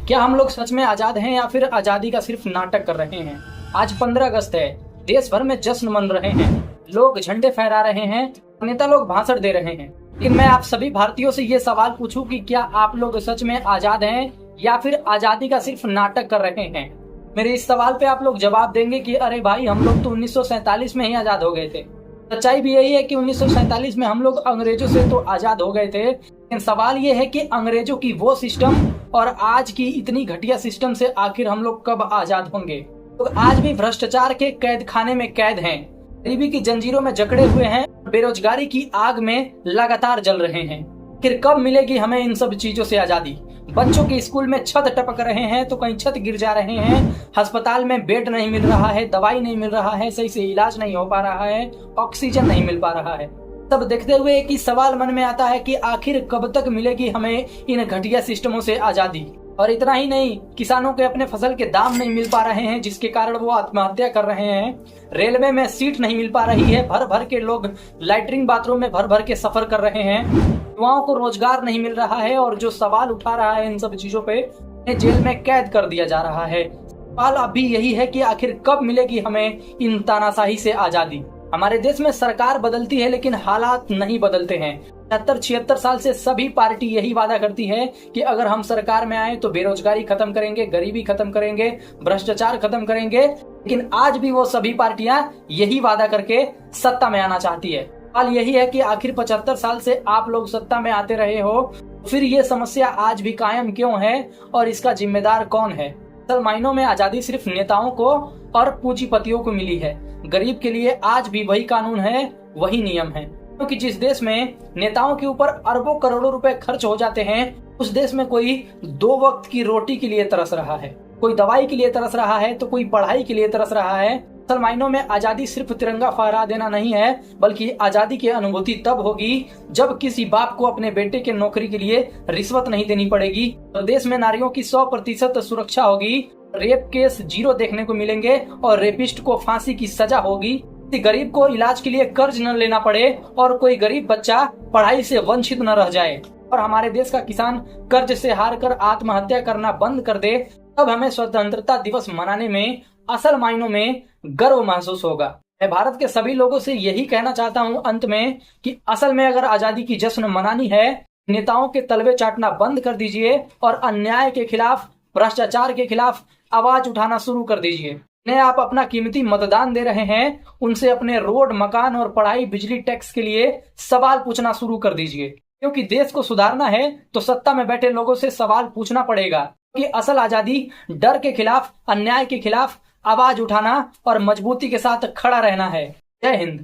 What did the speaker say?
क्या हम लोग सच में आजाद हैं या फिर आजादी का सिर्फ नाटक कर रहे हैं? आज 15 अगस्त है। देश भर में जश्न मन रहे हैं, लोग झंडे फहरा रहे हैं, नेता लोग भाषण दे रहे हैं। लेकिन मैं आप सभी भारतीयों से ये सवाल पूछूं कि क्या आप लोग सच में आजाद हैं या फिर आजादी का सिर्फ नाटक कर रहे हैं? मेरे इस सवाल पे आप लोग जवाब देंगे कि अरे भाई, हम लोग तो 1947 में ही आजाद हो गए थे। सच्चाई भी यही है कि 1947 में हम लोग अंग्रेजों से तो आजाद हो गए थे, लेकिन सवाल ये है कि अंग्रेजों की वो सिस्टम और आज की इतनी घटिया सिस्टम से आखिर हम लोग कब आजाद होंगे? तो आज भी भ्रष्टाचार के कैद खाने में कैद हैं, गरीबी की जंजीरों में जकड़े हुए हैं, बेरोजगारी की आग में लगातार जल रहे हैं। फिर कब मिलेगी हमें इन सब चीजों से आजादी? बच्चों के स्कूल में छत टपक रहे हैं तो कहीं छत गिर जा रहे हैं, अस्पताल में बेड नहीं मिल रहा है, दवाई नहीं मिल रहा है, सही से इलाज नहीं हो पा रहा है, ऑक्सीजन नहीं मिल पा रहा है। तब देखते हुए एक ही सवाल मन में आता है कि आखिर कब तक मिलेगी हमें इन घटिया सिस्टमों से आजादी? और इतना ही नहीं, किसानों के अपने फसल के दाम नहीं मिल पा रहे हैं, जिसके कारण वो आत्महत्या कर रहे हैं। रेलवे में सीट नहीं मिल पा रही है, भर भर के लोग लैट्रिन बाथरूम में भर भर के सफर कर रहे हैं। युवाओं को रोजगार नहीं मिल रहा है और जो सवाल उठा रहा है इन सब चीजों पे, जेल में कैद कर दिया जा रहा है। सवाल अब भी यही है कि आखिर कब मिलेगी हमें इन तानाशाही से आजादी? हमारे देश में सरकार बदलती है लेकिन हालात नहीं बदलते हैं। 76 साल से सभी पार्टी यही वादा करती है कि अगर हम सरकार में आए तो बेरोजगारी खत्म करेंगे, गरीबी खत्म करेंगे, भ्रष्टाचार खत्म करेंगे, लेकिन आज भी वो सभी पार्टियां यही वादा करके सत्ता में आना चाहती है। सवाल यही है कि आखिर 75 साल से आप लोग सत्ता में आते रहे हो, फिर ये समस्या आज भी कायम क्यों है और इसका जिम्मेदार कौन है? असल मायनों में आजादी सिर्फ नेताओं को और पूंजीपतियों को मिली है। गरीब के लिए आज भी वही कानून है, वही नियम है। क्योंकि जिस देश में नेताओं के ऊपर अरबों करोड़ों रुपए खर्च हो जाते हैं, उस देश में कोई 2 वक्त की रोटी के लिए तरस रहा है, कोई दवाई के लिए तरस रहा है, तो कोई पढ़ाई के लिए तरस रहा है। असल मायनों में आजादी सिर्फ तिरंगा फहरा देना नहीं है, बल्कि आजादी की अनुभूति तब होगी जब किसी बाप को अपने बेटे के नौकरी के लिए रिश्वत नहीं देनी पड़ेगी, देश में नारियों की 100% सुरक्षा होगी, रेप केस 0 देखने को मिलेंगे और रेपिस्ट को फांसी की सजा होगी, गरीब को इलाज के लिए कर्ज न लेना पड़े और कोई गरीब बच्चा पढ़ाई से वंचित न रह जाए, और हमारे देश का किसान कर्ज से हार कर आत्महत्या करना बंद कर दे। तब हमें स्वतंत्रता दिवस मनाने में असल मायनों में गर्व महसूस होगा। मैं भारत के सभी लोगों से यही कहना चाहता हूं अंत में कि असल में अगर आजादी की जश्न मनानी है, नेताओं के तलवे चाटना बंद कर दीजिए और अन्याय के खिलाफ, भ्रष्टाचार के खिलाफ आवाज उठाना शुरू कर दीजिए। जिन्हें आप अपना कीमती मतदान दे रहे हैं, उनसे अपने रोड, मकान और पढ़ाई, बिजली, टैक्स के लिए सवाल पूछना शुरू कर दीजिए। क्योंकि देश को सुधारना है तो सत्ता में बैठे लोगों से सवाल पूछना पड़ेगा। कि असल आजादी डर के खिलाफ, अन्याय के खिलाफ आवाज उठाना और मजबूती के साथ खड़ा रहना है। जय हिंद।